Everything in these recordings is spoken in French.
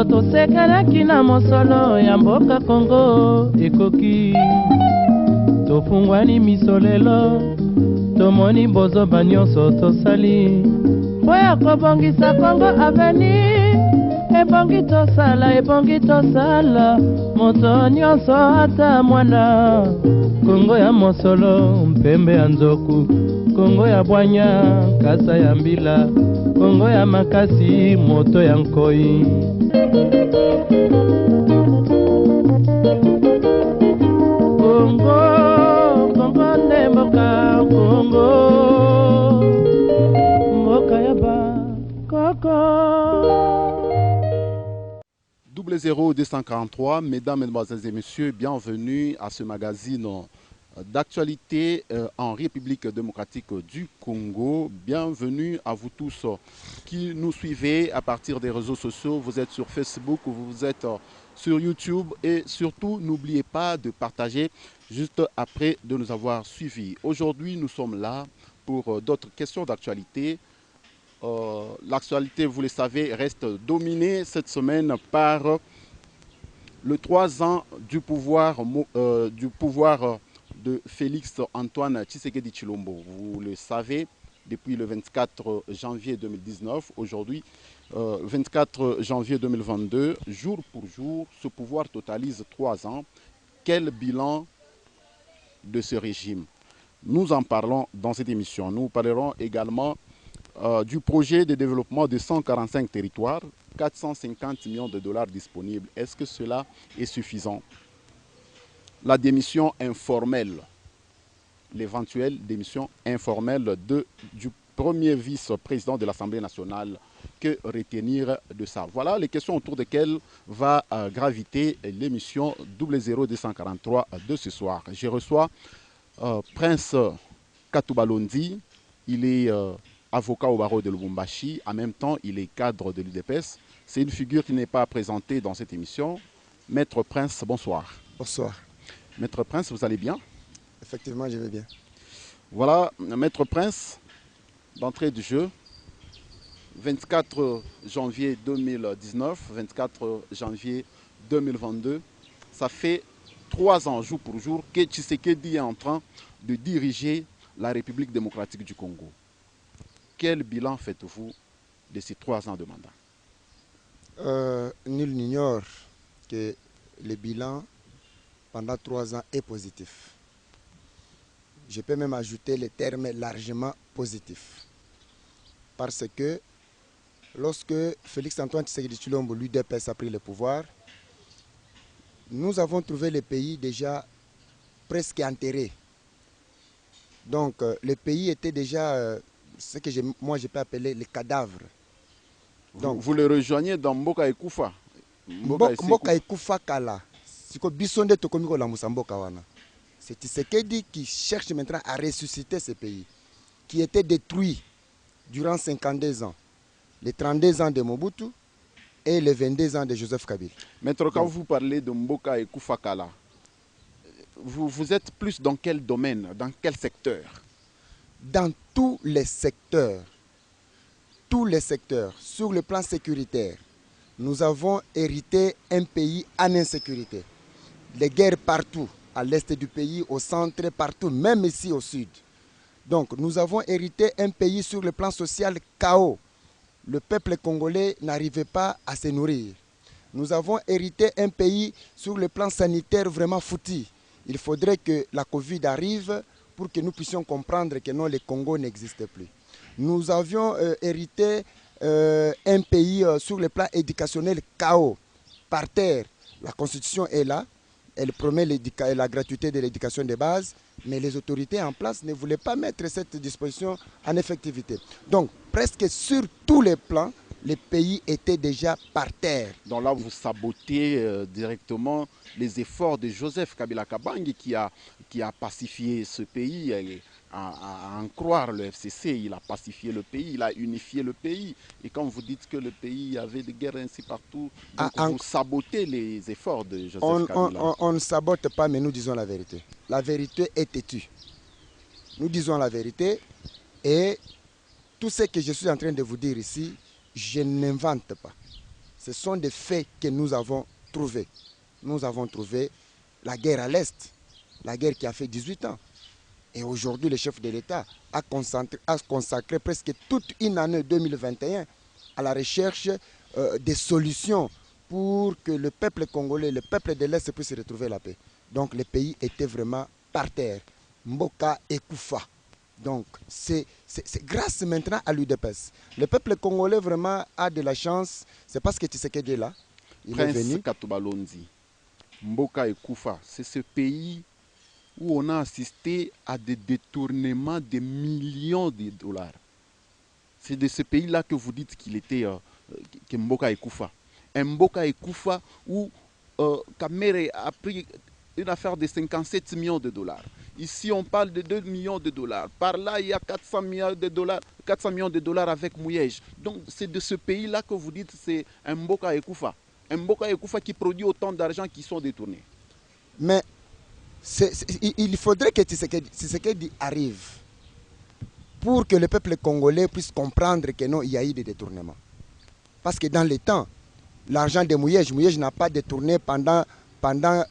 tosekelaki na mosolo ya mboka Kongo ekoki tofungwani miso lelo tomoni bozoba nyonso tosali po ya kobongisa Kongo aveni ebongi tosala moto nyonso ata mwana Kongo ya mosolo mpembe ya nzoku Kongo ya bwanya kasa ya mbila Kongo ya makasi moto ya nkoi Kongo nde mboka Kongo mboka ya ba koko 00243, mesdames, mesdemoiselles et messieurs, bienvenue à ce magazine d'actualité en République démocratique du Congo. Bienvenue à vous tous qui nous suivez à partir des réseaux sociaux. Vous êtes sur Facebook, vous êtes sur YouTube et surtout n'oubliez pas de partager juste après de nous avoir suivis. Aujourd'hui, nous sommes là pour d'autres questions d'actualité. L'actualité, vous le savez, reste dominée cette semaine par le 3 ans du pouvoir de Félix Antoine Tshisekedi Tshilombo. Vous le savez, depuis le 24 janvier 2019, aujourd'hui, 24 janvier 2022, jour pour jour, ce pouvoir totalise 3 ans. Quel bilan de ce régime? Nous en parlons dans cette émission. Nous parlerons également du projet de développement de 145 territoires, 450 millions de dollars disponibles. Est-ce que cela est suffisant? La démission informelle, l'éventuelle démission informelle du premier vice-président de l'Assemblée nationale, que retenir de ça? Voilà les questions autour desquelles va graviter l'émission 00243 de ce soir. Je reçois Prince Katouba-Londi, il est avocat au barreau de Lubumbashi, en même temps il est cadre de l'UDPS. C'est une figure qui n'est pas présentée dans cette émission. Maître Prince, bonsoir. Bonsoir. Maître Prince, vous allez bien? Effectivement, je vais bien. Voilà, Maître Prince, d'entrée du jeu, 24 janvier 2019, 24 janvier 2022, ça fait 3 ans, jour pour jour, que Tshisekedi est en train de diriger la République démocratique du Congo. Quel bilan faites-vous de ces 3 ans de mandat? Nul n'ignore que le bilan pendant 3 ans est positif. Je peux même ajouter le terme largement positif. Parce que lorsque Félix Antoine Tshisekedi Tshilombo, l'UDPS, a pris le pouvoir, nous avons trouvé le pays déjà presque enterré. Donc le pays était déjà ce que moi je peux appeler les cadavres. Donc, vous le rejoignez dans Mboka Ekufa? Mboka Ekufa Kala. C'est Tshisekedi qui cherche maintenant à ressusciter ce pays, qui était détruit durant 52 ans. Les 32 ans de Mobutu et les 22 ans de Joseph Kabila. Maître, quand vous parlez de Mboka Ekufa Kala, vous êtes plus dans quel domaine, dans quel secteur? Dans tous les secteurs. Tous les secteurs. Sur le plan sécuritaire, nous avons hérité un pays en insécurité. Les guerres partout, à l'est du pays, au centre, partout, même ici au sud. Donc nous avons hérité un pays sur le plan social chaos. Le peuple congolais n'arrivait pas à se nourrir. Nous avons hérité un pays sur le plan sanitaire vraiment foutu. Il faudrait que la Covid arrive pour que nous puissions comprendre que non, le Congo n'existe plus. Nous avions hérité un pays sur le plan éducationnel chaos, par terre. La Constitution est là, elle promet la gratuité de l'éducation de base, mais les autorités en place ne voulaient pas mettre cette disposition en effectivité. Donc, presque sur tous les plans, le pays était déjà par terre. Donc là, vous sabotez directement les efforts de Joseph Kabila Kabange qui a pacifié ce pays. À en croire le FCC, il a pacifié le pays, il a unifié le pays. Et quand vous dites que le pays avait des guerres ainsi partout, donc vous sabotez les efforts de Joseph Kabila. On ne sabote pas, mais nous disons la vérité. La vérité est têtue. Nous disons la vérité et tout ce que je suis en train de vous dire ici, je n'invente pas. Ce sont des faits que nous avons trouvés. Nous avons trouvé la guerre à l'Est, la guerre qui a fait 18 ans. Et aujourd'hui, le chef de l'État a consacré presque toute une année 2021 à la recherche des solutions pour que le peuple congolais, le peuple de l'Est puisse retrouver la paix. Donc le pays était vraiment par terre. Mboka et Koufa. Donc c'est grâce maintenant à l'UDPS. Le peuple congolais vraiment a de la chance. C'est parce que Tshisekedi est là. Il est venu. Katubalonzi, Mboka et Koufa, c'est ce pays où on a assisté à des détournements de millions de dollars. C'est de ce pays-là que vous dites qu'il était que Mboka et Koufa. Un Mboka et Koufa où Kamere a pris une affaire de 57 millions de dollars. Ici, on parle de 2 millions de dollars. Par là, il y a 400 millions de dollars avec Mouyej. Donc, c'est de ce pays-là que vous dites c'est un Mboka et Koufa. Un Mboka et Koufa qui produit autant d'argent qui sont détournés. Mais il faudrait que Tshisekedi arrive pour que le peuple congolais puisse comprendre que non, il y a eu des détournements. Parce que dans les temps, l'argent de Mouyej n'a pas détourné pendant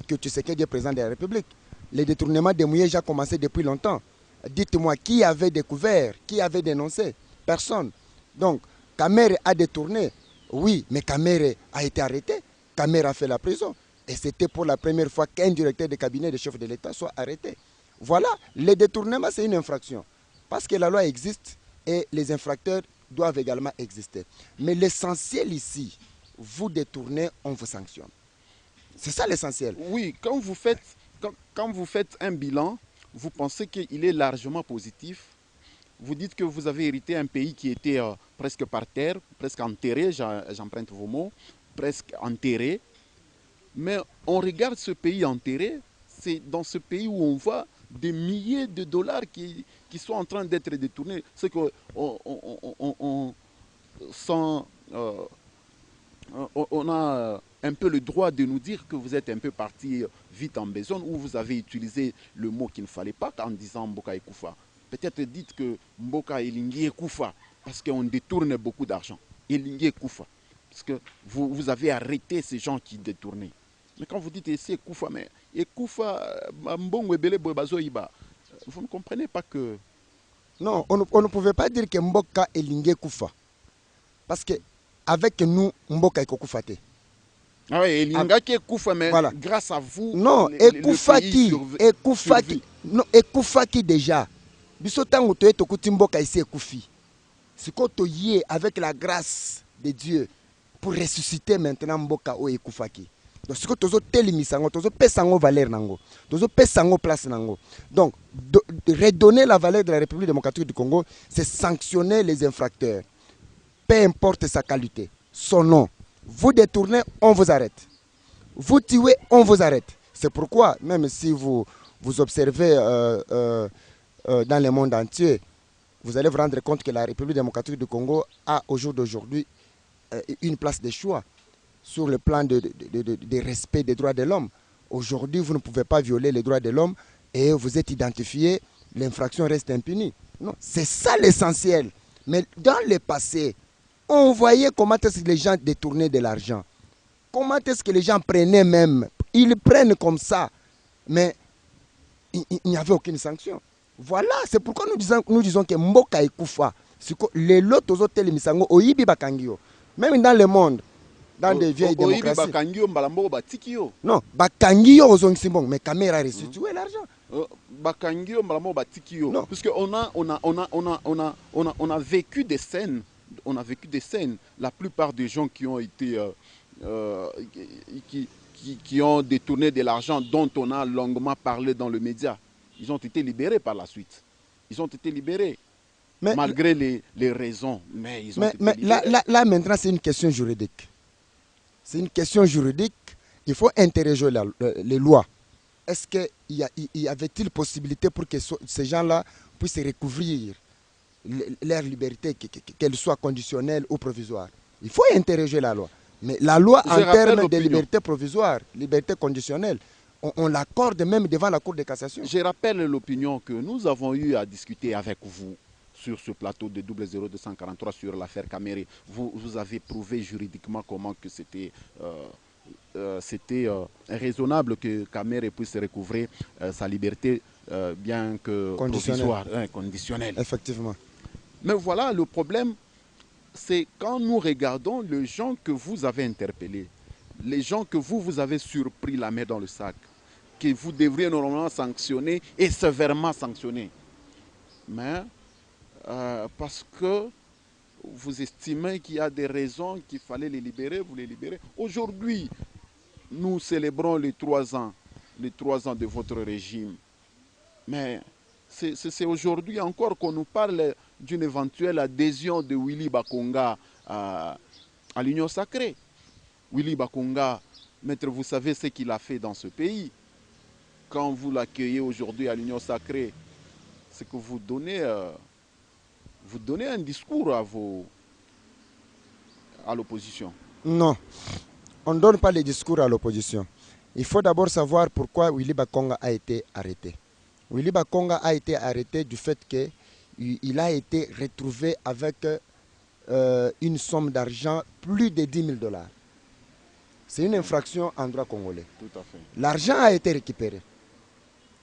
que Tshisekedi est président de la République. Le détournement de Mouyej a commencé depuis longtemps. Dites-moi, qui avait découvert, qui avait dénoncé? Personne. Donc, Kamere a détourné. Oui, mais Kamere a été arrêté. Kamere a fait la prison. Et c'était pour la première fois qu'un directeur de cabinet de chef de l'État soit arrêté. Voilà, le détournement, c'est une infraction. Parce que la loi existe et les infracteurs doivent également exister. Mais l'essentiel ici, vous détournez, on vous sanctionne. C'est ça l'essentiel. Oui, quand vous faites un bilan, vous pensez qu'il est largement positif. Vous dites que vous avez hérité un pays qui était presque par terre, presque enterré, j'emprunte vos mots, presque enterré. Mais on regarde ce pays enterré, c'est dans ce pays où on voit des milliers de dollars qui sont en train d'être détournés. C'est qu'on on a un peu le droit de nous dire que vous êtes un peu parti vite en besogne ou vous avez utilisé le mot qu'il ne fallait pas en disant Mboka et Koufa. Peut-être dites que Mboka et Lingui et Koufa parce qu'on détourne beaucoup d'argent. Et Lingui et Koufa parce que vous avez arrêté ces gens qui détournaient. Mais quand vous dites c'est Koufa, mais Koufa, vous ne comprenez pas que... Non, on ne pouvait pas dire que Mboka et Lingui Koufa. Parce que avec nous, Mboka et Kokoufate. Ah oui, Elinga qui est Koufa, mais voilà. Grâce à vous, non, Ekoufaki, non, Ekoufaki déjà. Bisotango to etokuti Mboka ici Ekoufi. Ce qu'on te y est avec la grâce de Dieu pour ressusciter maintenant Mboka ou Ekoufaki. Donc ce que tozo telimisango, tozo pesango valeur nango, tozo pesango place nango. Donc redonner la valeur de la République démocratique du Congo, c'est sanctionner les infracteurs. Peu importe sa qualité, son nom. Vous détournez, on vous arrête. Vous tuez, on vous arrête. C'est pourquoi, même si vous observez dans le monde entier, vous allez vous rendre compte que la République démocratique du Congo a au jour d'aujourd'hui une place de choix sur le plan de respect des droits de l'homme. Aujourd'hui, vous ne pouvez pas violer les droits de l'homme et vous êtes identifié, l'infraction reste impunie. Non, c'est ça l'essentiel. Mais dans le passé, on voyait comment est-ce que les gens détournaient de l'argent. Comment est-ce que les gens prenaient même. Ils prennent comme ça. Mais il n'y avait aucune sanction. Voilà, c'est pourquoi nous disons que Mboka et Koufa, les lots aux télémisango, oyibi bakangio. Même dans le monde, dans des vieilles démocraties. Non, bakangio aux ongsimbong, mais caméra restitué l'argent. Bakangio mbalamo batikio. Puisque on a vécu des scènes. On a vécu des scènes. La plupart des gens qui ont été qui ont détourné de l'argent dont on a longuement parlé dans le média, ils ont été libérés par la suite. Ils ont été libérés. Mais, malgré les raisons. Mais ils ont été libérés. Là, maintenant, c'est une question juridique. C'est une question juridique. Il faut interroger les lois. Est-ce qu'il y avait-il possibilité pour que ces gens-là puissent recouvrir leur liberté, qu'elle soit conditionnelle ou provisoire? Il faut interroger la loi. Mais la loi en termes de liberté provisoire, liberté conditionnelle, on l'accorde même devant la Cour de cassation. Je rappelle l'opinion que nous avons eu à discuter avec vous sur ce plateau de 00243 sur l'affaire Kamere. Vous avez prouvé juridiquement comment que c'était raisonnable que Kamere puisse recouvrer sa liberté, bien que provisoire, conditionnelle. Effectivement. Mais voilà, le problème, c'est quand nous regardons les gens que vous avez interpellés, les gens que vous avez surpris la main dans le sac, que vous devriez normalement sanctionner et sévèrement sanctionner. Mais parce que vous estimez qu'il y a des raisons qu'il fallait les libérer, vous les libérez. Aujourd'hui, nous célébrons les 3 ans de votre régime. Mais c'est aujourd'hui encore qu'on nous parle d'une éventuelle adhésion de Willy Bakonga à l'Union sacrée. Willy Bakonga, maître, vous savez ce qu'il a fait dans ce pays. Quand vous l'accueillez aujourd'hui à l'Union sacrée, c'est que vous donnez un discours à l'opposition. Non, on ne donne pas les discours à l'opposition. Il faut d'abord savoir pourquoi Willy Bakonga a été arrêté. Willy Bakonga a été arrêté du fait qu'il a été retrouvé avec une somme d'argent, plus de 10 000 $. C'est une infraction en droit congolais. Tout à fait. L'argent a été récupéré.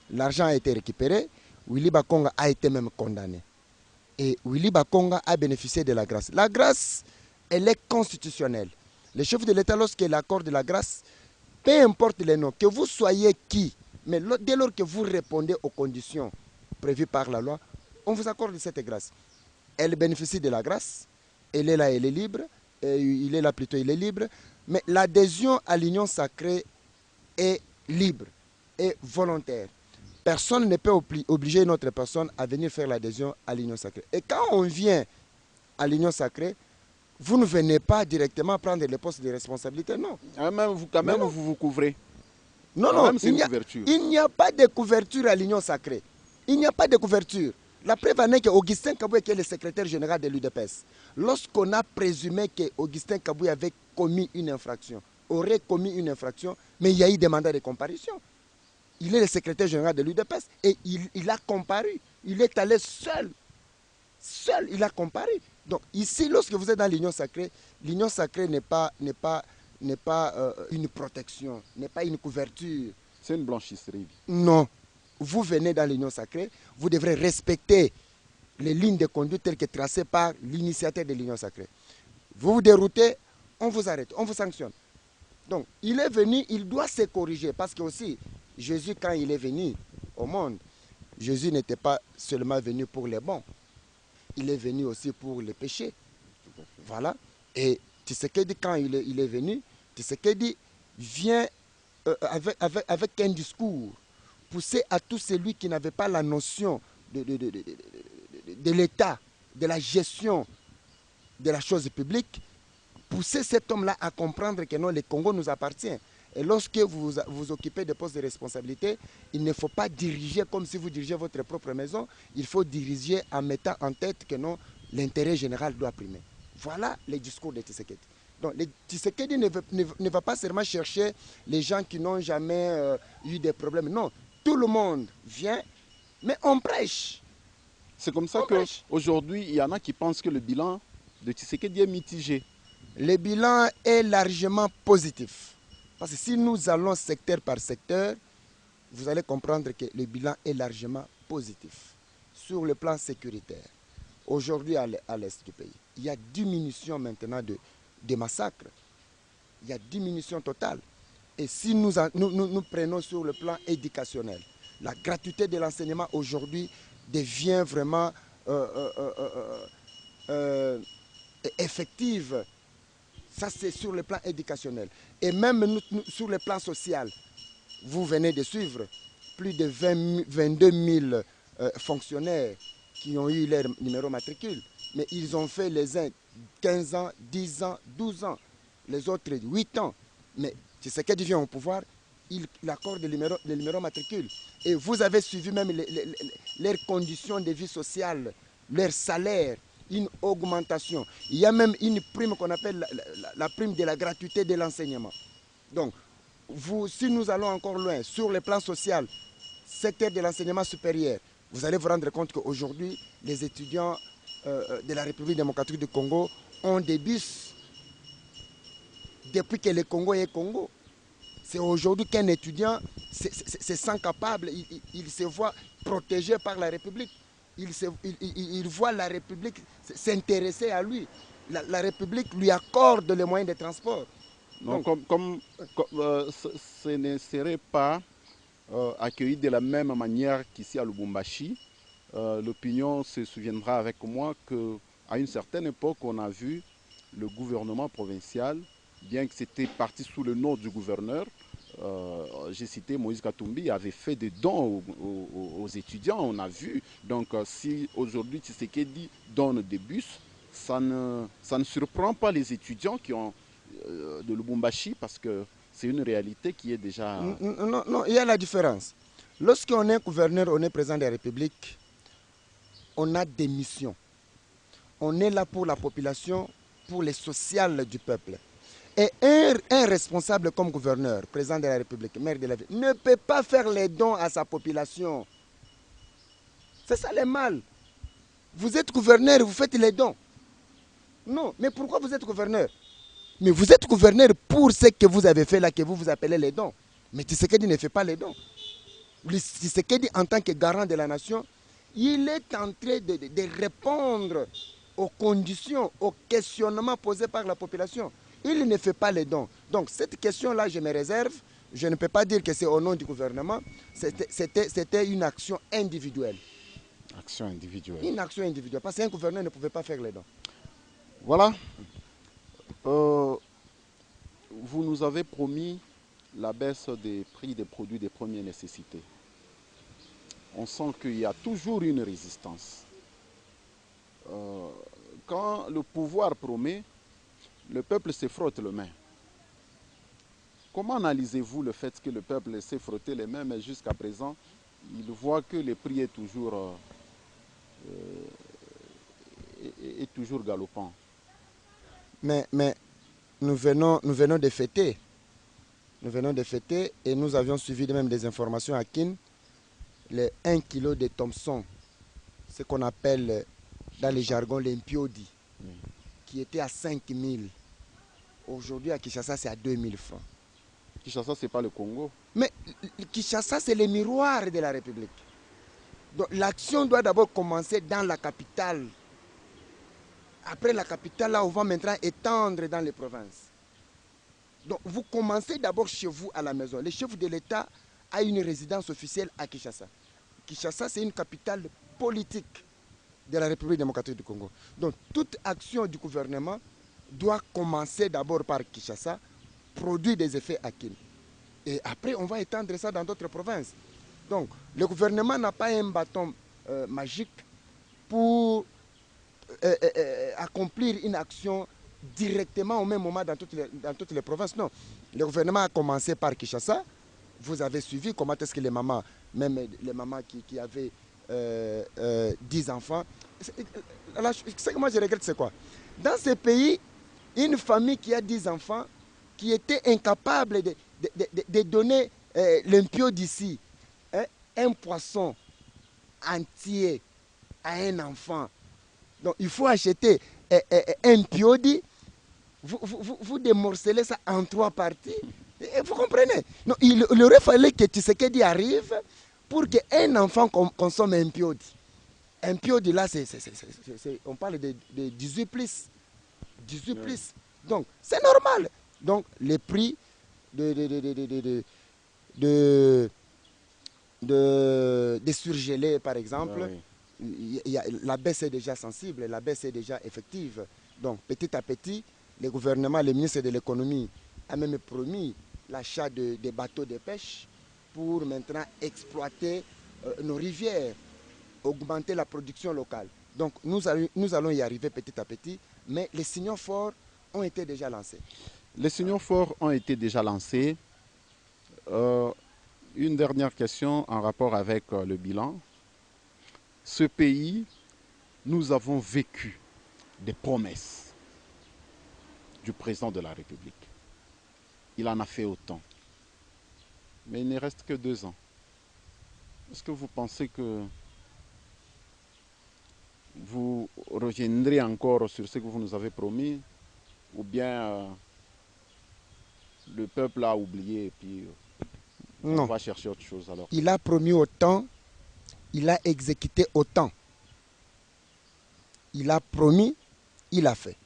L'argent a été récupéré. Willy Bakonga a été même condamné. Et Willy Bakonga a bénéficié de la grâce. La grâce, elle est constitutionnelle. Le chef de l'État, lorsqu'il accorde la grâce, peu importe les noms, que vous soyez qui, mais dès lors que vous répondez aux conditions prévues par la loi, on vous accorde cette grâce. Elle bénéficie de la grâce, elle est là, elle est libre, il est là plutôt, il est libre, mais l'adhésion à l'union sacrée est libre et volontaire. Personne ne peut obliger une autre personne à venir faire l'adhésion à l'union sacrée. Et quand on vient à l'union sacrée, vous ne venez pas directement prendre les postes de responsabilité, non. Vous vous couvrez. Non, il n'y a pas de couverture à l'union sacrée. Il n'y a pas de couverture. La preuve en est qu'Augustin Kaboué, qui est le secrétaire général de l'UDPS, lorsqu'on a présumé qu'Augustin Kaboué avait commis une infraction, aurait commis une infraction, mais il y a eu des mandats de comparution. Il est le secrétaire général de l'UDPS et il a comparu. Il est allé seul. Seul, il a comparu. Donc ici, lorsque vous êtes dans l'union sacrée n'est pas une protection, n'est pas une couverture. C'est une blanchisserie. Non. Vous venez dans l'union sacrée, vous devrez respecter les lignes de conduite telles que tracées par l'initiateur de l'union sacrée. Vous vous déroutez, on vous arrête, on vous sanctionne. Donc, il est venu, il doit se corriger. Parce que aussi, Jésus, quand il est venu au monde, Jésus n'était pas seulement venu pour les bons. Il est venu aussi pour les péchés. Voilà. Et Tshisekedi, quand il est venu, Tshisekedi vient avec un discours poussé à tout celui qui n'avait pas la notion de l'État, de la gestion de la chose publique, pousser cet homme-là à comprendre que non, le Congo nous appartient. Et lorsque vous vous occupez de postes de responsabilité, il ne faut pas diriger comme si vous dirigez votre propre maison. Il faut diriger en mettant en tête que non, l'intérêt général doit primer. Voilà les discours de Tshisekedi. Donc, Tshisekedi ne va pas seulement chercher les gens qui n'ont jamais eu des problèmes. Non, tout le monde vient, mais on prêche. C'est comme ça qu'aujourd'hui, il y en a qui pensent que le bilan de Tshisekedi est mitigé. Le bilan est largement positif. Parce que si nous allons secteur par secteur, vous allez comprendre que le bilan est largement positif. Sur le plan sécuritaire, aujourd'hui à l'est du pays, il y a diminution maintenant de massacres. Il y a diminution totale. Et si nous prenons sur le plan éducationnel, la gratuité de l'enseignement aujourd'hui devient vraiment effective. Ça, c'est sur le plan éducationnel. Et même sur le plan social, vous venez de suivre plus de 22 000 fonctionnaires qui ont eu leur numéro matricule. Mais ils ont fait les uns 15 ans, 10 ans, 12 ans. Les autres 8 ans. Mais c'est ce qui vient au pouvoir, il accorde le numéro matricule. Et vous avez suivi même leurs conditions de vie sociale, leur salaire, une augmentation. Il y a même une prime qu'on appelle la prime de la gratuité de l'enseignement. Donc, si nous allons encore loin, sur le plan social, secteur de l'enseignement supérieur, vous allez vous rendre compte qu'aujourd'hui, les étudiants de la République démocratique du Congo ont des bus depuis que le Congo est Congo. C'est aujourd'hui qu'un étudiant se sent capable, il se voit protégé par la République. Il voit la République s'intéresser à lui. La République lui accorde les moyens de transport. Donc, ce ne serait pas accueilli de la même manière qu'ici à Lubumbashi. L'opinion se souviendra avec moi qu'à une certaine époque, on a vu le gouvernement provincial, bien que c'était parti sous le nom du gouverneur, j'ai cité Moïse Katumbi, avait fait des dons aux étudiants, on a vu. Donc si aujourd'hui Tshisekedi donne des bus, ça ne surprend pas les étudiants qui ont de Lubumbashi, parce que c'est une réalité qui est déjà... Non, non, il y a la différence. Lorsqu'on est gouverneur, on est président de la République, on a des missions. On est là pour la population, pour les sociales du peuple. Et un responsable comme gouverneur, président de la République, maire de la ville, ne peut pas faire les dons à sa population. C'est ça le mal. Vous êtes gouverneur et vous faites les dons. Non, mais pourquoi vous êtes gouverneur? Mais vous êtes gouverneur pour ce que vous avez fait là, que vous appelez les dons. Mais Tshisekedi ne fait pas les dons. Tshisekedi, en tant que garant de la nation, il est en train de répondre aux conditions, aux questionnements posés par la population. Il ne fait pas les dons. Donc cette question-là, je me réserve. Je ne peux pas dire que c'est au nom du gouvernement. C'était une action individuelle. Action individuelle. Une action individuelle. Parce qu'un gouverneur ne pouvait pas faire les dons. Voilà. Vous nous avez promis la baisse des prix des produits de première nécessité. On sent qu'il y a toujours une résistance. Quand le pouvoir promet, le peuple se frotte les mains. Comment analysez-vous le fait que le peuple s'est frotté les mains, mais jusqu'à présent, il voit que le prix est toujours galopant? Mais nous venons de fêter. Nous venons de fêter et nous avions suivi même des informations à Kin. Le 1 kg de Thompson, ce qu'on appelle dans les jargons l'impiodi, qui était à 5 000. Aujourd'hui à Kinshasa, c'est à 2 000 francs. Kinshasa, ce n'est pas le Congo. Mais Kinshasa, c'est le miroir de la République. Donc l'action doit d'abord commencer dans la capitale. Après la capitale, là, on va maintenant étendre dans les provinces. Donc vous commencez d'abord chez vous à la maison. Le chef de l'État a une résidence officielle à Kinshasa. Kinshasa, c'est une capitale politique de la République démocratique du Congo. Donc toute action du gouvernement doit commencer d'abord par Kinshasa, produire des effets à Kin. Et après, on va étendre ça dans d'autres provinces. Donc le gouvernement n'a pas un bâton magique pour accomplir une action directement au même moment dans toutes les provinces. Non. Le gouvernement a commencé par Kinshasa. Vous avez suivi comment est-ce que les mamans, même les mamans qui avaient 10 enfants, ce que moi je regrette, c'est quoi? Dans ce pays, une famille qui a 10 enfants, qui était incapable de donner l'impio d'ici, un poisson entier à un enfant. Donc il faut acheter un piodi, vous démorcelez ça en 3 parties. Et vous comprenez? Non, il aurait fallu que Tshisekedi arrive pour qu'un enfant consomme un piodi. Un piodi là, on parle de 18 plus. 18 plus. Donc c'est normal. Donc les prix de surgelés par exemple, la baisse est déjà sensible, la baisse est déjà effective. Donc petit à petit, le gouvernement, le ministre de l'économie a même promis l'achat de bateaux de pêche pour maintenant exploiter nos rivières, augmenter la production locale. Donc nous allons y arriver petit à petit, mais les signaux forts ont été déjà lancés. Les signaux forts ont été déjà lancés. Une dernière question en rapport avec le bilan. Ce pays, nous avons vécu des promesses du président de la République. Il en a fait autant. Mais il ne reste que 2 ans. Est-ce que vous pensez que vous reviendrez encore sur ce que vous nous avez promis, ou bien le peuple a oublié et puis on Non. va chercher autre chose alors. Il a promis autant, il a exécuté autant. Il a promis, il a fait.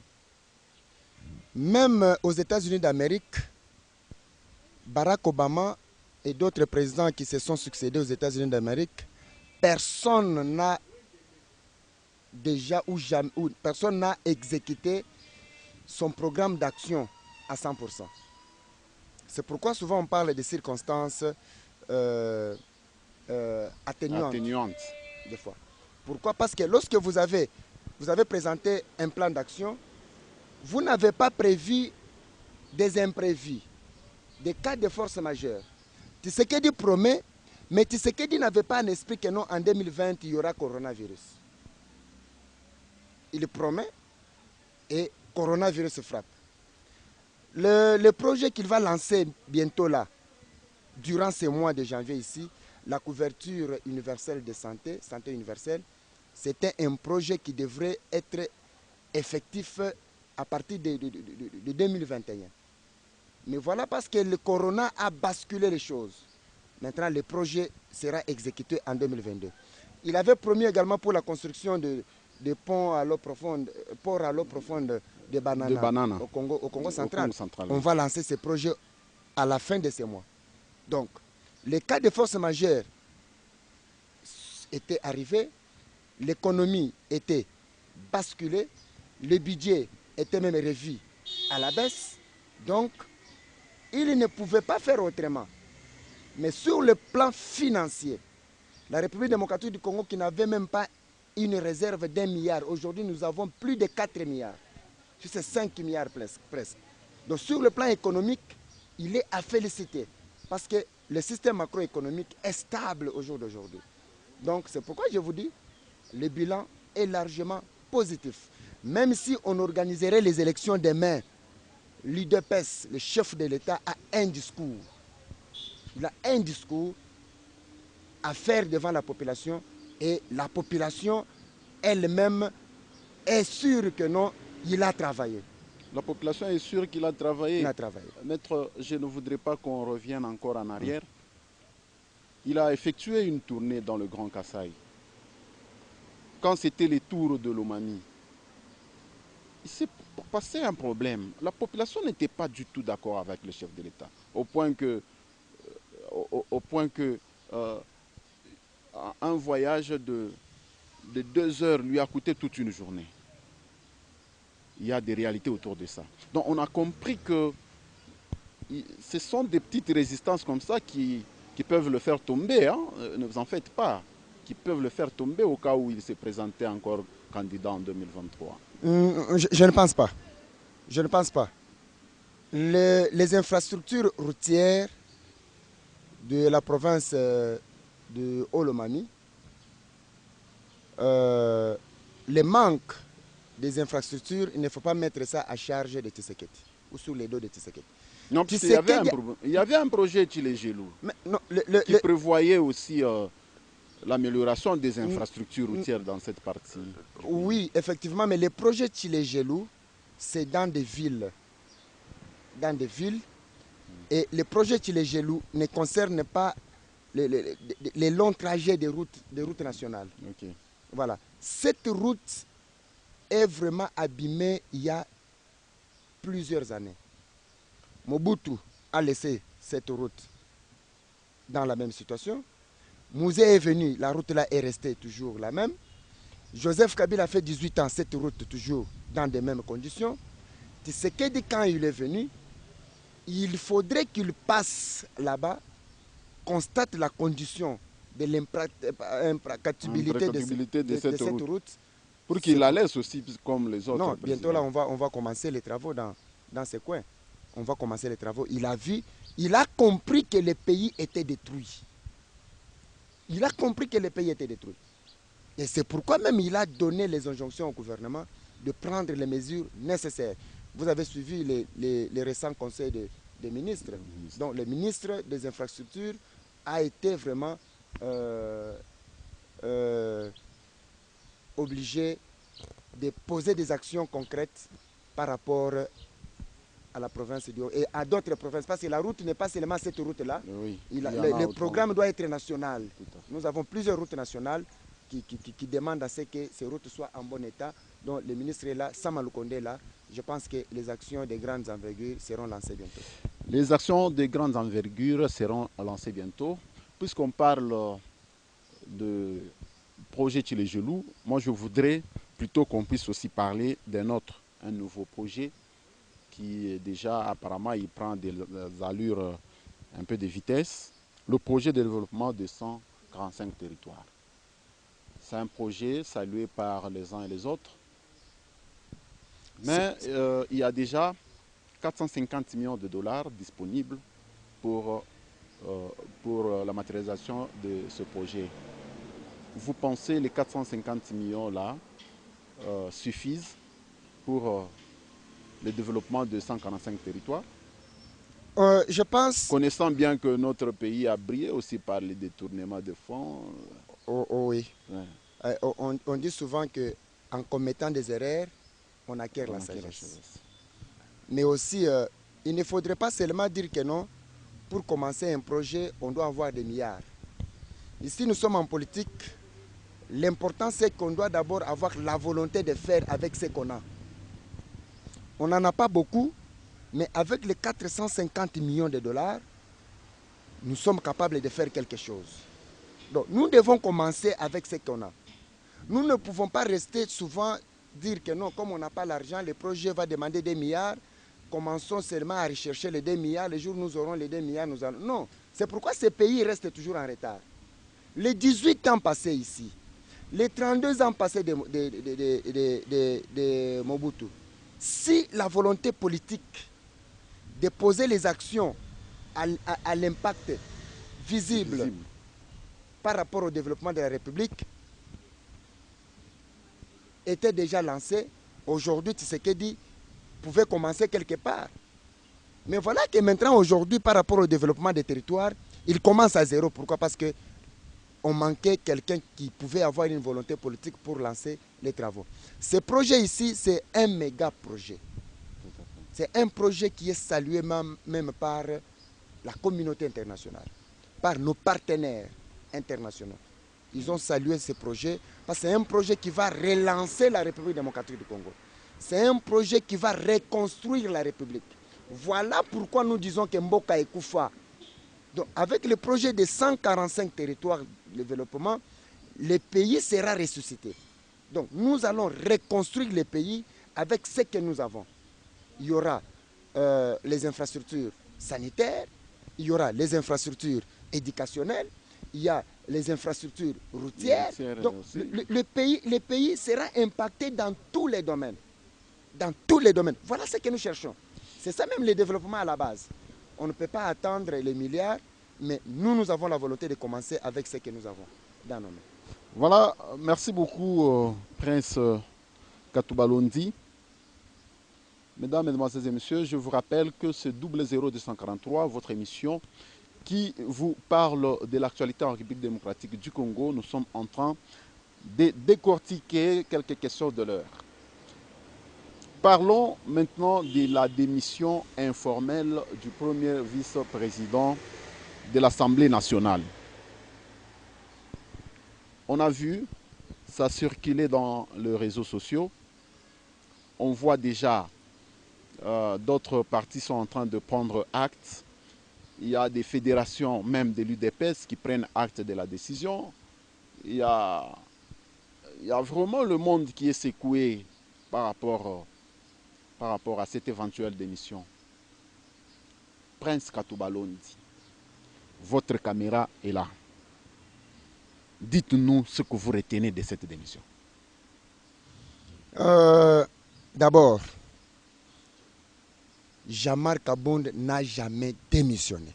Même aux États-Unis d'Amérique, Barack Obama et d'autres présidents qui se sont succédés aux États-Unis d'Amérique, personne n'a déjà personne n'a exécuté son programme d'action à 100%. C'est pourquoi souvent on parle de circonstances atténuantes. Des fois. Pourquoi? Parce que lorsque vous avez présenté un plan d'action, vous n'avez pas prévu des imprévus, des cas de force majeure. Tshisekedi promet, mais Tshisekedi n'avait pas un esprit que non, en 2020, il y aura coronavirus. Il promet et coronavirus frappe. Le projet qu'il va lancer bientôt là, durant ces mois de janvier ici, la couverture universelle de santé, santé universelle, c'était un projet qui devrait être effectif à partir de 2021. Mais voilà, parce que le corona a basculé les choses. Maintenant, le projet sera exécuté en 2022. Il avait promis également pour la construction de ponts à l'eau profonde, port à l'eau profonde de Banana. Au Congo central. On va lancer ce projet à la fin de ce mois. Donc, les cas de force majeure étaient arrivés, l'économie était basculée, le budget était même revu à la baisse. Donc, il ne pouvait pas faire autrement. Mais sur le plan financier, la République démocratique du Congo, qui n'avait même pas une réserve d'1 milliard, aujourd'hui nous avons plus de 4 milliards. C'est 5 milliards presque. Donc sur le plan économique, il est à féliciter. Parce que le système macroéconomique est stable au jour d'aujourd'hui. Donc c'est pourquoi je vous dis, le bilan est largement positif. Même si on organiserait les élections demain, l'UDPS, le chef de l'État, a un discours. Il a un discours à faire devant la population, et la population elle-même est sûre que non, il a travaillé. La population est sûre qu'il a travaillé. Il a travaillé. Maître, je ne voudrais pas qu'on revienne encore en arrière. Il a effectué une tournée dans le Grand Kasaï. Quand c'était les tours de Lomami, il s'est passé un problème. La population n'était pas du tout d'accord avec le chef de l'État. Au point que un voyage de 2 heures lui a coûté toute une journée. Il y a des réalités autour de ça. Donc on a compris que ce sont des petites résistances comme ça qui peuvent le faire tomber. Hein. Ne vous en faites pas. Qui peuvent le faire tomber au cas où il se présentait encore candidat en 2023. Je ne pense pas. Je ne pense pas. Les infrastructures routières de la province de Haut-Lomami, les manques des infrastructures, il ne faut pas mettre ça à charge de Tshisekedi ou sur les dos de Tshisekedi. Non, parce qu'il y avait un projet Tchilégelou qui prévoyait aussi l'amélioration des infrastructures routières dans cette partie. Oui, effectivement, mais le projet Tchilégelou, c'est dans des villes. Dans des villes. Et le projet Tchilégelou ne concerne pas les longs trajets des routes nationales. Okay. Voilà. Cette route est vraiment abîmée il y a plusieurs années. Mobutu a laissé cette route dans la même situation. Mouzé est venu, la route là est restée toujours la même. Joseph Kabila a fait 18 ans, cette route toujours dans les mêmes conditions. Tshisekedi, quand il est venu, il faudrait qu'il passe là-bas, constate la condition de l'impraticabilité de cette route. Pour qu'il la laisse aussi comme les autres. Non, bientôt là, on va commencer les travaux dans ce coin. On va commencer les travaux. Il a vu, il a compris que le pays était détruit. Il a compris que le pays était détruit. Et c'est pourquoi même il a donné les injonctions au gouvernement de prendre les mesures nécessaires. Vous avez suivi les récents conseils des ministres. Donc le ministre des Infrastructures a été vraiment obligé de poser des actions concrètes par rapport à la province et à d'autres provinces. Parce que la route n'est pas seulement cette route-là. Oui, Le programme doit être national. Tout Nous avons plusieurs routes nationales qui demandent à ce que ces routes soient en bon état. Donc le ministre est là, Sama Lukonde est là. Je pense que les actions de grandes envergures seront lancées bientôt. Les actions de grandes envergures seront lancées bientôt. Puisqu'on parle de projet Tchilégelou, moi je voudrais plutôt qu'on puisse aussi parler d'un autre, un nouveau projet qui est déjà apparemment il prend des allures un peu de vitesse. Le projet de développement de 145 territoires. C'est un projet salué par les uns et les autres. Mais il y a déjà 450 millions de dollars disponibles pour la matérialisation de ce projet. Vous pensez que les 450 millions là suffisent pour le développement de 145 territoires? Je pense... Connaissant bien que notre pays a brillé aussi par les détournements de fonds. Oui. Ouais. On dit souvent qu'en commettant des erreurs, on acquiert la sagesse. Mais aussi, il ne faudrait pas seulement dire que non, pour commencer un projet, on doit avoir des milliards. Ici, nous sommes en politique. L'important, c'est qu'on doit d'abord avoir la volonté de faire avec ce qu'on a. On n'en a pas beaucoup, mais avec les 450 millions de dollars, nous sommes capables de faire quelque chose. Donc, nous devons commencer avec ce qu'on a. Nous ne pouvons pas rester souvent dire que non, comme on n'a pas l'argent, le projet va demander des milliards. Commençons seulement à rechercher les 2 milliards. Le jour où nous aurons les 2 milliards, nous allons... Non, c'est pourquoi ce pays reste toujours en retard. Les 18 ans passés ici, les 32 ans passés de Mobutu, si la volonté politique de poser les actions à l'impact visible par rapport au développement de la République était déjà lancée, aujourd'hui Tshisekedi pouvait commencer quelque part. Mais voilà que maintenant, aujourd'hui, par rapport au développement des territoires, il commence à zéro. Pourquoi? Parce qu'on manquait quelqu'un qui pouvait avoir une volonté politique pour lancer les travaux. Ce projet ici, c'est un méga projet. C'est un projet qui est salué même par la communauté internationale, par nos partenaires internationaux. Ils ont salué ce projet parce que c'est un projet qui va relancer la République démocratique du Congo. C'est un projet qui va reconstruire la République. Voilà pourquoi nous disons que Mboka Ekoufa. Donc, avec le projet de 145 territoires de développement, le pays sera ressuscité. Donc, nous allons reconstruire le pays avec ce que nous avons. Il y aura les infrastructures sanitaires, il y aura les infrastructures éducationnelles, il y a les infrastructures routières. Donc, le pays sera impacté dans tous les domaines. Dans tous les domaines. Voilà ce que nous cherchons. C'est ça même le développement à la base. On ne peut pas attendre les milliards, mais nous avons la volonté de commencer avec ce que nous avons dans nos mains. Voilà, merci beaucoup Prince Katouba-Londi. Mesdames, Mesdemoiselles et Messieurs, je vous rappelle que c'est 00243, votre émission qui vous parle de l'actualité en République démocratique du Congo. Nous sommes en train de décortiquer quelques questions de l'heure. Parlons maintenant de la démission informelle du premier vice-président de l'Assemblée nationale. On a vu, ça circulait dans les réseaux sociaux. On voit déjà d'autres partis sont en train de prendre acte. Il y a des fédérations, même de l'UDPS, qui prennent acte de la décision. Il y a vraiment le monde qui est secoué par rapport à cette éventuelle démission. Prince Katouba-Londi, votre caméra est là. Dites-nous ce que vous retenez de cette démission. D'abord, Jean-Marc Kabound n'a jamais démissionné.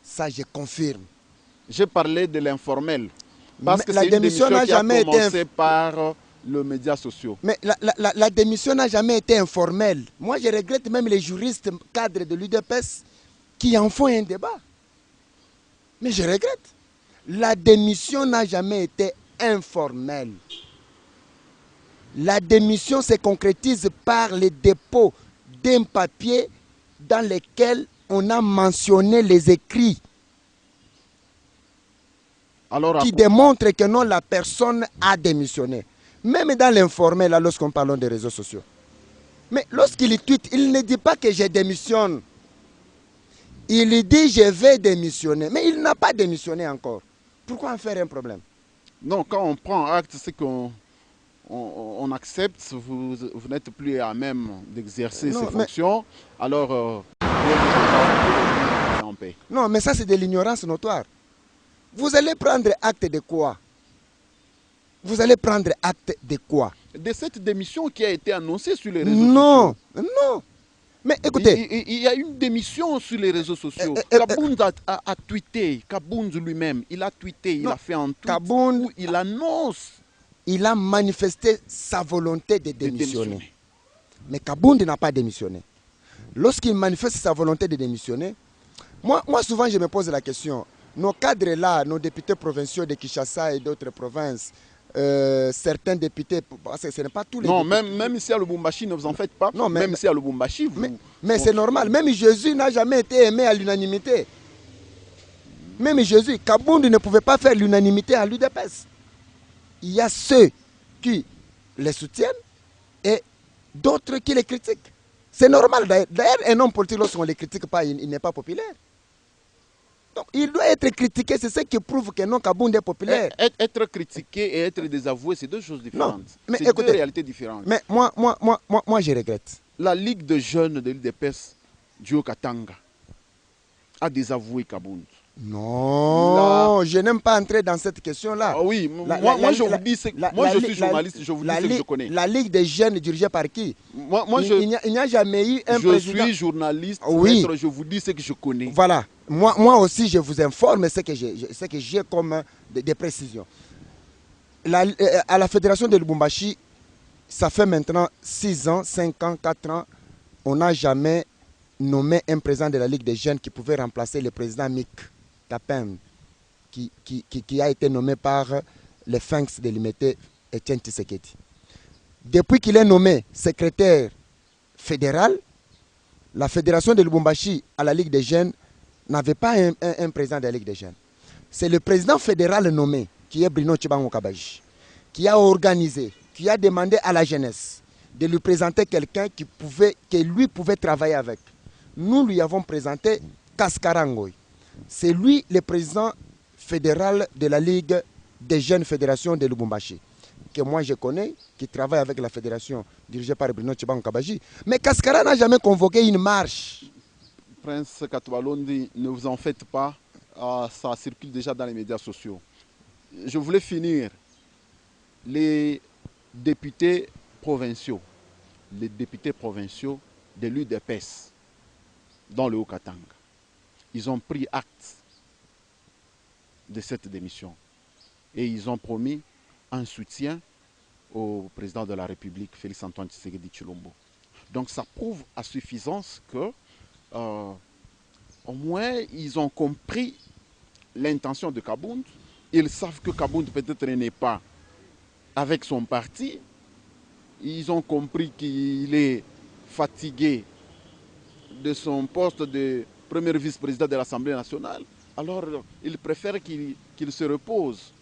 Ça, je confirme. J'ai parlé de l'informel. Parce que la c'est une démission qui a commencé par les médias sociaux. Mais la démission n'a jamais été informelle. Moi, je regrette même les juristes cadres de l'UDPS qui en font un débat. Mais je regrette. La démission n'a jamais été informelle. La démission se concrétise par le dépôt d'un papier dans lequel on a mentionné les écrits Alors, qui démontrent que non, la personne a démissionné. Même dans l'informel, lorsqu'on parle des réseaux sociaux. Mais lorsqu'il tweet, il ne dit pas que je démissionne. Il dit je vais démissionner. Mais il n'a pas démissionné encore. Pourquoi en faire un problème? non, quand on prend acte, c'est qu'on on accepte, vous n'êtes plus à même d'exercer ces fonctions, alors en paix. Non, mais ça c'est de l'ignorance notoire. Vous allez prendre acte de quoi? Vous allez prendre acte de quoi? De cette démission qui a été annoncée sur les réseaux sociaux. Non, non. Mais écoutez, il y a une démission sur les réseaux sociaux. Kabound a tweeté, Kabound lui-même, il a tweeté, il a fait un tweet où il annonce. Il a manifesté sa volonté de démissionner. Mais Kabound n'a pas démissionné. Lorsqu'il manifeste sa volonté de démissionner, moi souvent je me pose la question, nos cadres là, nos députés provinciaux de Kinshasa et d'autres provinces, certains députés, parce que ce n'est pas tous les députés. Même ici à Lubumbashi, ne vous en faites pas. Non, même ici à Lubumbashi, mais c'est normal. Même Jésus n'a jamais été aimé à l'unanimité. Même Jésus, Kabound ne pouvait pas faire l'unanimité à l'UDPS. Il y a ceux qui les soutiennent et d'autres qui les critiquent. C'est normal. D'ailleurs, un homme politique, lorsqu'on ne les critique pas, il n'est pas populaire. Donc, il doit être critiqué, c'est ce qui prouve que non, Kabound est populaire. Être critiqué et être désavoué, c'est deux choses différentes. C'est deux réalités différentes. Mais moi, je regrette. La Ligue de jeunes de l'UDPS du Haut-Katanga a désavoué Kabound. Non, je n'aime pas entrer dans cette question-là. Ah oui, moi je vous dis, je suis journaliste, je vous dis ce que je connais. La Ligue des jeunes dirigée par qui? Il n'y a jamais eu un président. Je suis journaliste, oui. Je vous dis ce que je connais. Voilà, moi aussi je vous informe ce que j'ai comme des précisions. À la Fédération de Lubumbashi, ça fait maintenant 6 ans, 5 ans, 4 ans, on n'a jamais nommé un président de la Ligue des jeunes qui pouvait remplacer le président Mick Tapin, qui a été nommé par les Fangs de l'Imité Etienne Tshisekedi. Depuis qu'il est nommé secrétaire fédéral, la Fédération de Lubumbashi à la Ligue des jeunes n'avait pas un président de la Ligue des jeunes. C'est le président fédéral nommé, qui est Bruno Tchibango Kabaji, qui a organisé, qui a demandé à la jeunesse de lui présenter quelqu'un qui lui pouvait travailler avec. Nous lui avons présenté Kaskarangoy. C'est lui le président fédéral de la Ligue des jeunes fédérations de Lubumbashi, que moi je connais, qui travaille avec la fédération dirigée par Bruno Tchibango Kabaji. Mais Kaskara n'a jamais convoqué une marche. Prince Katoualondi, ne vous en faites pas, ça circule déjà dans les médias sociaux. Je voulais finir. Les députés provinciaux de l'UDPS dans le Haut-Katanga, ils ont pris acte de cette démission et ils ont promis un soutien au président de la République, Félix Antoine Tshisekedi Tshilombo. Donc ça prouve à suffisance que au moins ils ont compris l'intention de Kabound. Ils savent que Kabound peut-être n'est pas avec son parti. Ils ont compris qu'il est fatigué de son poste de premier vice-président de l'Assemblée nationale. Alors, ils préfèrent qu'il se repose.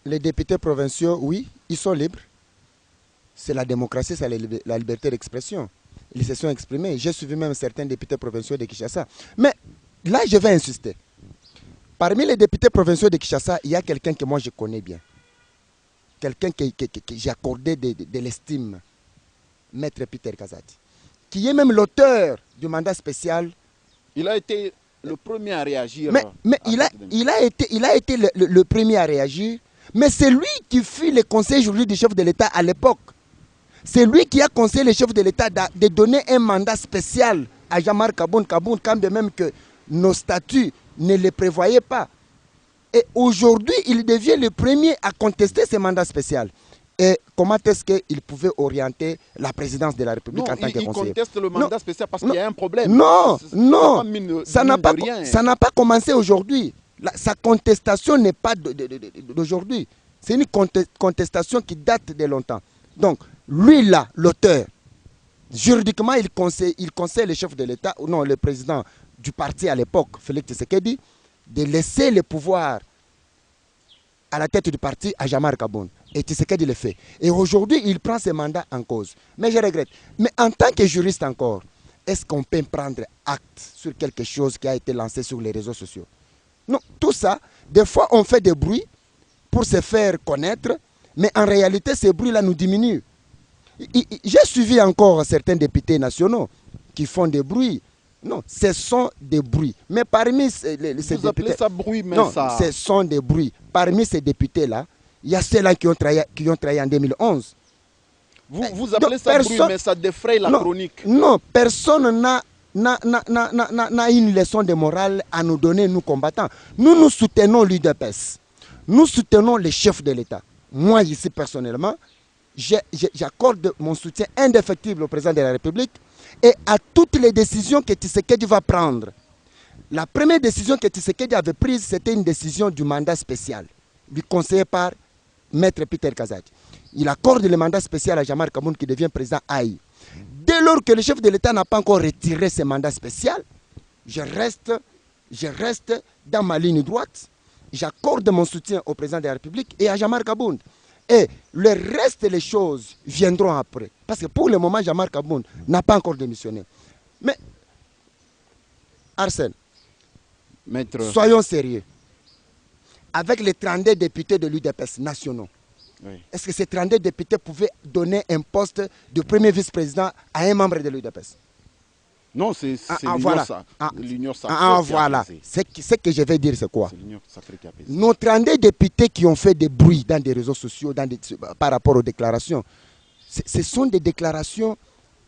Les députés provinciaux, oui, ils sont libres. C'est la démocratie, c'est la liberté d'expression. Ils se sont exprimés. J'ai suivi même certains députés provinciaux de Kinshasa. Mais là, je vais insister. Parmi les députés provinciaux de Kinshasa, il y a quelqu'un que moi je connais bien. Quelqu'un que j'ai accordé de l'estime. Maître Peter Kazadi. Qui est même l'auteur du mandat spécial. Il a été le premier à réagir. Mais il a été le premier à réagir. Mais c'est lui qui fut le conseiller juridique du chef de l'État à l'époque. C'est lui qui a conseillé le chef de l'État de donner un mandat spécial à Jean-Marc Kabound, quand bien même que nos statuts ne le prévoyaient pas. Et aujourd'hui, il devient le premier à contester ce mandat spécial. Et comment est-ce qu'il pouvait orienter la présidence de la République en tant que conseiller? Il conteste le mandat spécial parce qu'il y a un problème. Non, ça n'a pas commencé aujourd'hui. Sa contestation n'est pas d'aujourd'hui. C'est une contestation qui date de longtemps. Donc, lui là, l'auteur, juridiquement, il conseille le chef de l'État, ou non, le président du parti à l'époque, Félix Tshisekedi, de laisser le pouvoir à la tête du parti à Jamar Kabound. Et Tshisekedi le fait. Et aujourd'hui, il prend ses mandats en cause. Mais je regrette. Mais en tant que juriste encore, est-ce qu'on peut prendre acte sur quelque chose qui a été lancé sur les réseaux sociaux? Non, tout ça, des fois on fait des bruits pour se faire connaître, mais en réalité ces bruits-là nous diminuent. J'ai suivi encore certains députés nationaux qui font des bruits. Non, ce sont des bruits. Mais parmi ces Vous appelez députés... ça bruit, mais non, ça... ce sont des bruits. Parmi ces députés-là, il y a ceux-là qui ont travaillé en 2011. Vous appelez ça bruit, mais ça défraye la chronique. Non, personne n'a une leçon de morale à nous donner, nous combattants. Nous soutenons l'UDPS. Nous soutenons les chefs de l'État. Moi, ici, personnellement, j'accorde mon soutien indéfectible au président de la République et à toutes les décisions que Tshisekedi va prendre. La première décision que Tshisekedi avait prise, c'était une décision du mandat spécial, lui conseillé par Maître Peter Kazadi. Il accorde le mandat spécial à Jamar Kabound qui devient président AI. Dès lors que le chef de l'État n'a pas encore retiré ce mandat spécial, je reste dans ma ligne droite. J'accorde mon soutien au président de la République et à Jamar Kabound. Et le reste des choses viendront après. Parce que pour le moment, Jamar Kabound n'a pas encore démissionné. Mais, Arsène, Maître... soyons sérieux. Avec les 32 députés de l'UDPS nationaux, Oui. est-ce que ces 32 députés pouvaient donner un poste de premier vice-président à un membre de l'UDPS? Non, c'est l'Union sacrée. Voilà. Ce que je vais dire, c'est quoi? C'est l'Union sacrée qui a pesé. Nos 32 députés qui ont fait des bruits dans des réseaux sociaux, par rapport aux déclarations, ce sont des déclarations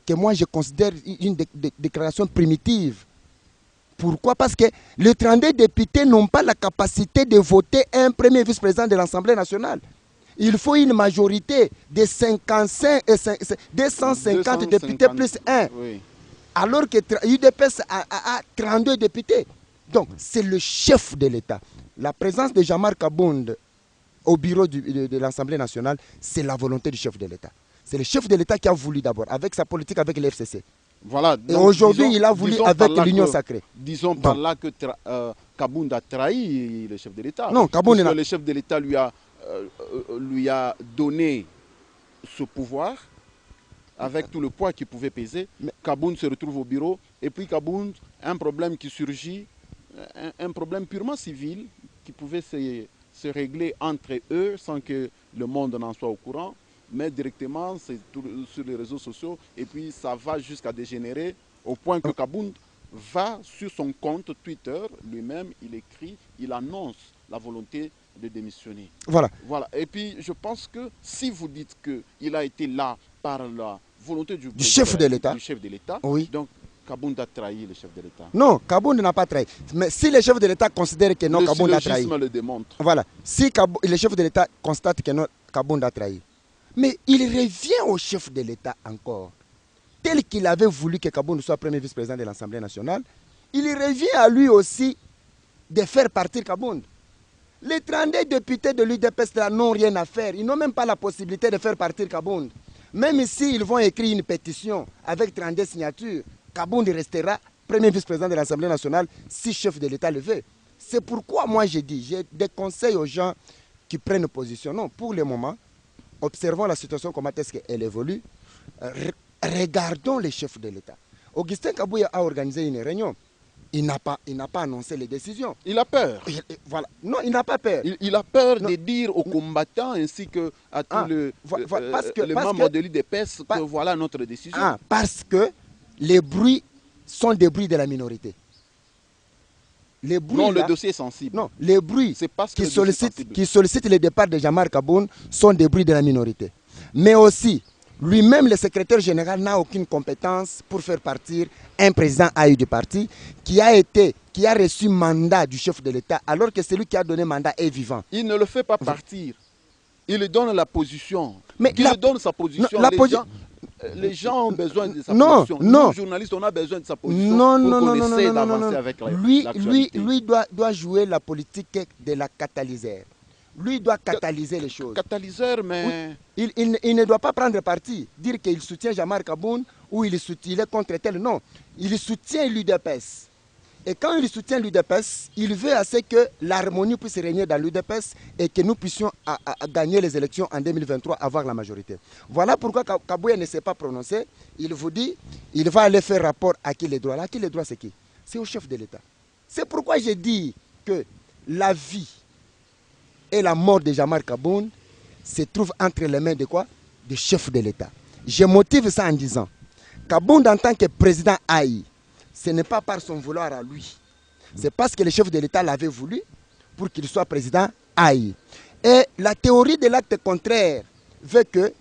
que moi je considère une déclaration primitive. Pourquoi? Parce que les 32 députés n'ont pas la capacité de voter un premier vice-président de l'Assemblée nationale. Il faut une majorité de 250 députés plus 1. Oui. Alors que l'UDPS a 32 députés. Donc, c'est le chef de l'État. La présence de Jamar Kabound au bureau de l'Assemblée nationale, c'est la volonté du chef de l'État. C'est le chef de l'État qui a voulu d'abord, avec sa politique, avec l'FCC. Voilà, et aujourd'hui, il a voulu avec l'Union sacrée. Disons par là que Kabound a trahi le chef de l'État. Non, Kabound... Le chef de l'État lui a donné ce pouvoir avec tout le poids qu'il pouvait peser. Kabound se retrouve au bureau et puis Kabound, un problème qui surgit, un problème purement civil qui pouvait se régler entre eux sans que le monde n'en soit au courant, mais directement c'est sur les réseaux sociaux et puis ça va jusqu'à dégénérer au point que Kabound va sur son compte Twitter, lui-même il écrit, il annonce la volonté de démissionner. Voilà. Et puis je pense que si vous dites qu'il a été là par la volonté du chef de l'État, oui. Donc Kabound a trahi le chef de l'État. Non, Kabound n'a pas trahi. Mais si le chef de l'État considère que non, Kabound a trahi. Le démontre. Voilà. Si le chef de l'État constate que non, Kabound a trahi. Mais il revient au chef de l'État encore. Tel qu'il avait voulu que Kabound soit premier vice-président de l'Assemblée nationale, il revient à lui aussi de faire partir Kabound. Les 32 députés de l'UDPS n'ont rien à faire. Ils n'ont même pas la possibilité de faire partir Kabound. Même si ils vont écrire une pétition avec 32 signatures, Kabound restera premier vice-président de l'Assemblée nationale si le chef de l'État le veut. C'est pourquoi moi j'ai des conseils aux gens qui prennent position. Non, pour le moment, observons la situation, comment est-ce qu'elle évolue. Regardons les chefs de l'État. Augustin Kabouya a organisé une réunion. Il n'a pas annoncé les décisions. Il a peur. Voilà. Non, il n'a pas peur. Il a peur de dire aux combattants ainsi qu'à tous les membres de l'UDPS que voilà notre décision. Parce que les bruits sont des bruits de la minorité. Les bruits non, le dossier est sensible. Non, les bruits qui sollicitent le départ de Jamar Kabound sont des bruits de la minorité. Mais aussi, lui-même, le secrétaire général, n'a aucune compétence pour faire partir un président AI du parti qui a reçu mandat du chef de l'État alors que celui qui a donné mandat est vivant. Il ne le fait pas partir. Il lui donne la position. Mais il lui donne sa position. Les gens ont besoin de sa position. Nous, journalistes, on a besoin de sa position pour qu'on essaie d'avancer avec lui doit jouer la politique de la catalyseur. Lui doit catalyser les choses. Catalyseur, mais... Il ne doit pas prendre parti, dire qu'il soutient Jean-Marc Aboun ou il est contre tel. Non, il soutient l'UDPS. Et quand il soutient l'UDPS, il veut assez que l'harmonie puisse régner dans l'UDPS et que nous puissions gagner les élections en 2023, avoir la majorité. Voilà pourquoi Kabouya ne s'est pas prononcé. Il vous dit, il va aller faire rapport à qui les droits. À qui les droits, c'est qui? C'est au chef de l'État. C'est pourquoi j'ai dit que la vie et la mort de Jean-Marc Aboun se trouvent entre les mains de quoi? Du chef de l'État. Je motive ça en disant qu'Aboun, en tant que président AI, ce n'est pas par son vouloir à lui. C'est parce que le chef de l'État l'avait voulu pour qu'il soit président AI. Et la théorie de l'acte contraire veut que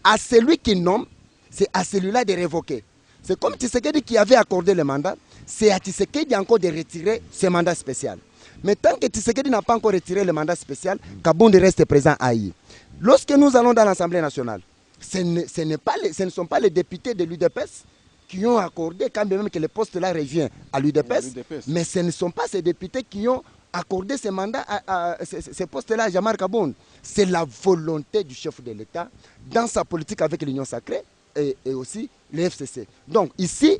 à celui qui nomme, c'est à celui-là de révoquer. C'est comme Tshisekedi qui avait accordé le mandat, c'est à Tshisekedi encore de retirer ce mandat spécial. Mais tant que Tshisekedi n'a pas encore retiré le mandat spécial, Kabound reste présent à Haï. Lorsque nous allons dans l'Assemblée nationale, ce ne sont pas les députés de l'UDPS qui ont accordé, quand même que le poste là revient à l'UDPS, mais ce ne sont pas ces députés qui ont accordé ce mandat ce poste-là à Jean-Marc Kabound. C'est la volonté du chef de l'État dans sa politique avec l'Union sacrée et aussi le FCC. Donc ici,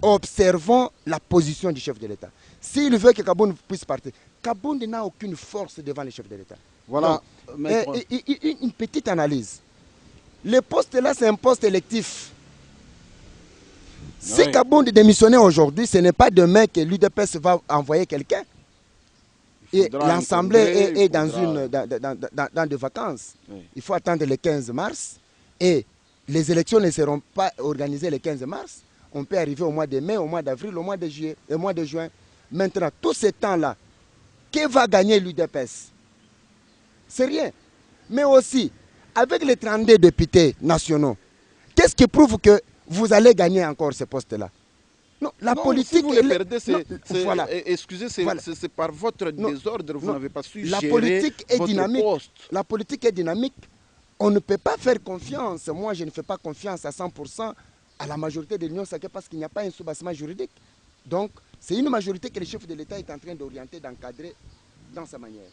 observons la position du chef de l'État. S'il veut que Kabound puisse partir, Kabound n'a aucune force devant le chef de l'État. Voilà. Donc, une petite analyse. Le poste là, c'est un poste électif. Si Kabound démissionnait aujourd'hui, ce n'est pas demain que l'UDPS va envoyer quelqu'un. Et l'Assemblée est dans des vacances. Oui. Il faut attendre le 15 mars. Et les élections ne seront pas organisées le 15 mars. On peut arriver au mois de mai, au mois d'avril, au mois de juillet, au mois de juin. Maintenant, tout ce temps-là, que va gagner l'UDPS? C'est rien. Mais aussi, avec les 32 députés nationaux, qu'est-ce qui prouve que vous allez gagner encore ce poste-là? Non, la politique... Si vous les perdez, voilà. Excusez, c'est par votre désordre, vous n'avez pas su gérer votre poste. La politique est dynamique. On ne peut pas faire confiance. Moi, je ne fais pas confiance à 100% à la majorité de l'Union sacrée parce qu'il n'y a pas un soubassement juridique. Donc, c'est une majorité que le chef de l'État est en train d'orienter, d'encadrer dans sa manière.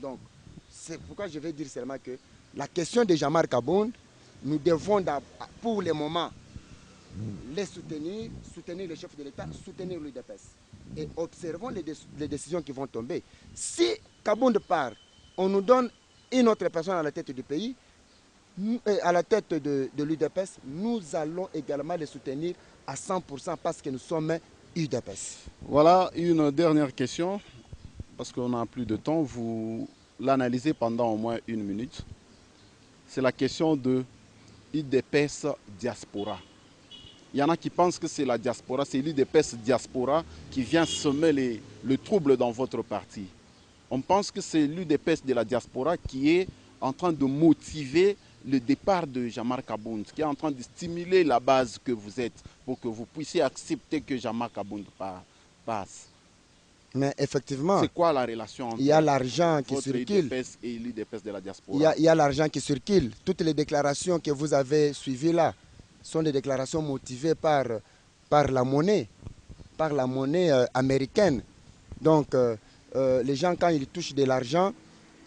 Donc, c'est pourquoi je vais dire seulement que la question de Jean-Marc Kabound, nous devons, pour le moment, les soutenir le chef de l'État, soutenir l'UDPS. Et observons les décisions qui vont tomber. Si Kabound part, on nous donne une autre personne à la tête du pays, à la tête de l'UDPS, nous allons également les soutenir à 100% parce que nous sommes UDPS. Voilà une dernière question, parce qu'on n'a plus de temps. Vous l'analysez pendant au moins 1 minute. C'est la question de UDPS diaspora. Il y en a qui pensent que c'est la diaspora, c'est l'UDPS diaspora qui vient semer le trouble dans votre parti. On pense que c'est l'UDPS de la diaspora qui est en train de motiver le départ de Jean-Marc Kabound, qui est en train de stimuler la base que vous êtes pour que vous puissiez accepter que Jean-Marc Kabound passe. Mais effectivement, c'est quoi la relation entre il y a l'argent qui circule UDPS et l'UDPS de la diaspora? Il y a l'argent qui circule. Toutes les déclarations que vous avez suivies là sont des déclarations motivées par la monnaie américaine. Donc, les gens, quand ils touchent de l'argent,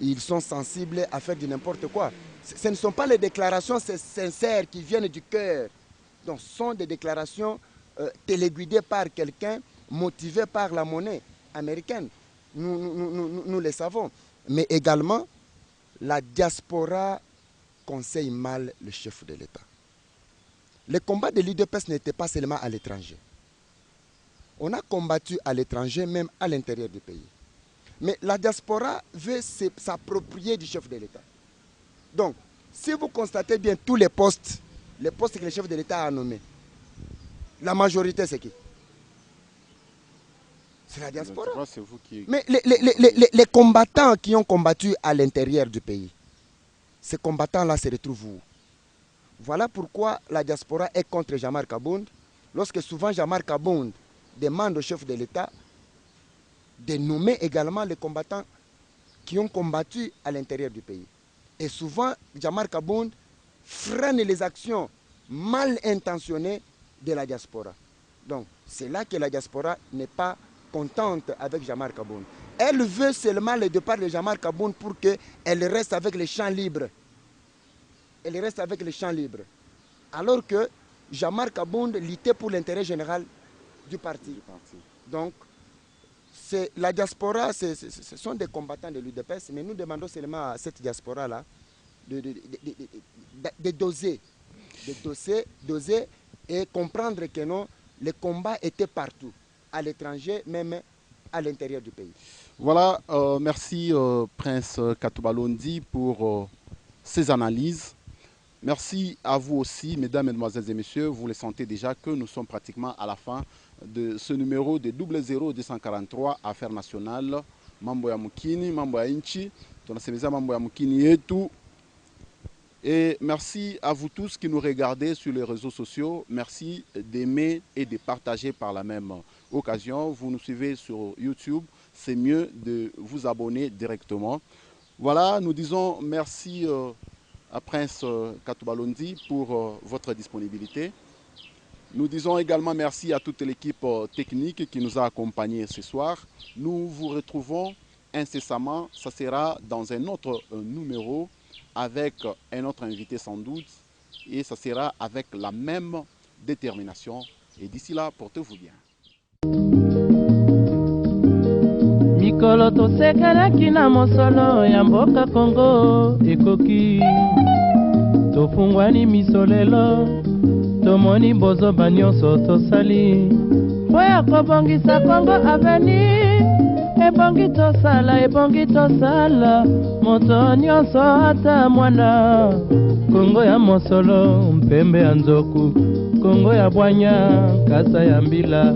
ils sont sensibles à faire du n'importe quoi. Ce ne sont pas les déclarations sincères qui viennent du cœur. Donc, ce sont des déclarations téléguidées par quelqu'un, motivées par la monnaie américaine. Nous le savons. Mais également, la diaspora conseille mal le chef de l'État. Le combat de l'UDPS n'était pas seulement à l'étranger. On a combattu à l'étranger, même à l'intérieur du pays. Mais la diaspora veut s'approprier du chef de l'État. Donc, si vous constatez bien tous les postes que le chef de l'État a nommés, la majorité c'est qui? C'est la diaspora. Mais les combattants qui ont combattu à l'intérieur du pays, ces combattants-là se retrouvent où? Voilà pourquoi la diaspora est contre Jean-Marc Kabound, lorsque souvent Jean-Marc Kabound demande au chef de l'État de nommer également les combattants qui ont combattu à l'intérieur du pays. Et souvent, Jean-Marc Kabound freine les actions mal intentionnées de la diaspora. Donc, c'est là que la diaspora n'est pas contente avec Jean-Marc Kabound. Elle veut seulement le départ de Jean-Marc Aboun pour qu'elle reste avec les champs libres. Elle reste avec les champs libres. Alors que Jean-Marc Aboun luttait pour l'intérêt général du parti. Donc, la diaspora, ce sont des combattants de l'UDPS, mais nous demandons seulement à cette diaspora-là de doser et comprendre que non, les combats étaient partout, à l'étranger, même à l'intérieur du pays. Voilà, merci Prince Katouba-Londi pour ces analyses. Merci à vous aussi, mesdames, mesdemoiselles et messieurs. Vous le sentez déjà que nous sommes pratiquement à la fin de ce numéro de 00243 Affaires nationales. Mambo ya Mukini, Mambo ya Inchi, tunasemeza Mambo ya Mukini yetu. Et merci à vous tous qui nous regardez sur les réseaux sociaux. Merci d'aimer et de partager par la même occasion. Vous nous suivez sur YouTube. C'est mieux de vous abonner directement. Voilà, nous disons merci à Prince Katouba-Londi pour votre disponibilité. Nous disons également merci à toute l'équipe technique qui nous a accompagnés ce soir. Nous vous retrouvons incessamment. Ça sera dans un autre numéro avec un autre invité sans doute. Et ça sera avec la même détermination. Et d'ici là, portez-vous bien. Mikolo tosekelaki na mosolo ya mboka Kongo ekoki tofungwani misolelo tomoni bozoba nyonso tosali po ya kobongisa Kongo aveni ebongi tosala moto nyonso ata mwana Kongo ya mosolo mpembe ya nzoku Kongo ya bwanya kasa ya mbila